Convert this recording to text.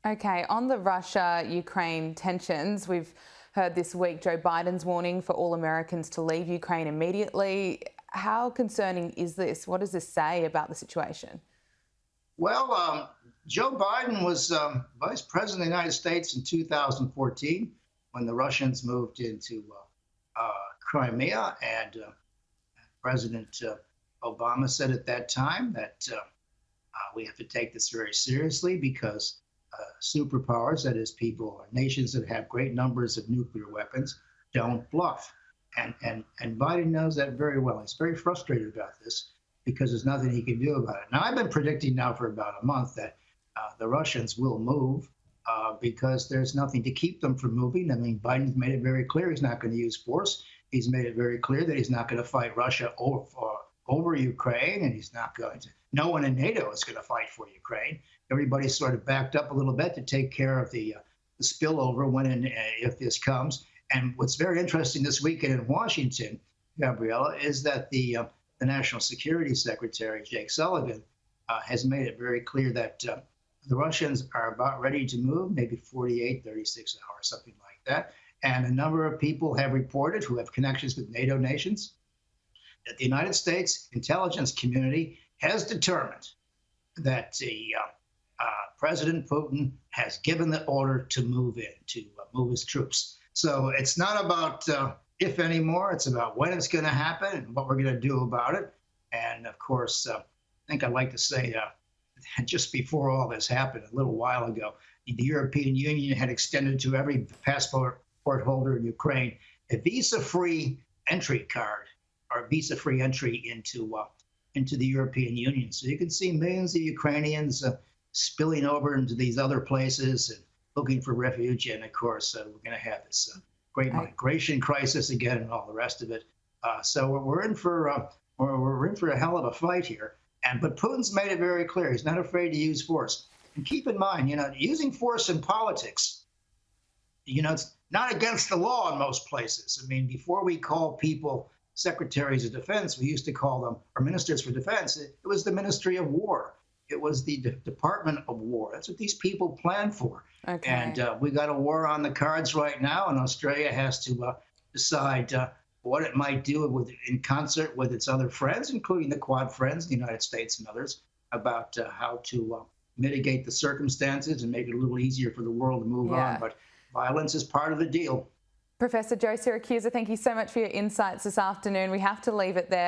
Okay, on the Russia-Ukraine tensions, we've heard this week Joe Biden's warning for all Americans to leave Ukraine immediately. How concerning is this? What does this say about the situation? Well, Joe Biden was vice president of the United States in 2014 when the Russians moved into Crimea, and President Obama said at that time that we have to take this very seriously because superpowers, that is, people or nations that have great numbers of nuclear weapons, don't bluff. And Biden knows that very well. He's very frustrated about this because there's nothing he can do about it. Now, I've been predicting now for about a month that the Russians will move because there's nothing to keep them from moving. I mean, Biden's made it very clear he's not going to use force. He's made it very clear that he's not going to fight Russia over Ukraine, and he's not going to. No one in NATO is going to fight for Ukraine. Everybody's sort of backed up a little bit to take care of the spillover when and if this comes. And what's very interesting this weekend in Washington, Gabriella, is that the National Security Secretary, Jake Sullivan, has made it very clear that the Russians are about ready to move, maybe 48, 36 hours, something like that. And a number of people have reported who have connections with NATO nations that the United States intelligence community has determined that President Putin has given the order to move in, to move his troops. So it's not about if anymore, it's about when it's going to happen and what we're going to do about it. And of course, I think I'd like to say just before all this happened, a little while ago, the European Union had extended to every passport holder in Ukraine a visa-free entry card or visa-free entry into the European Union. So you can see millions of Ukrainians spilling over into these other places and looking for refuge. And of course, we're going to have this great migration crisis again and all the rest of it. So we're in for a hell of a fight here. But Putin's made it very clear he's not afraid to use force. And keep in mind, using force in politics, it's not against the law in most places. I mean, before we call people secretaries of defense, we used to call them, or ministers for defense, it was the Ministry of War. It was the Department of War. That's what these people plan for. Okay. And we got a war on the cards right now, and Australia has to decide what it might do in concert with its other friends, including the Quad friends, the United States and others, about how to mitigate the circumstances and make it a little easier for the world to move on. But violence is part of the deal. Professor Joe Siracusa, thank you so much for your insights this afternoon. We have to leave it there.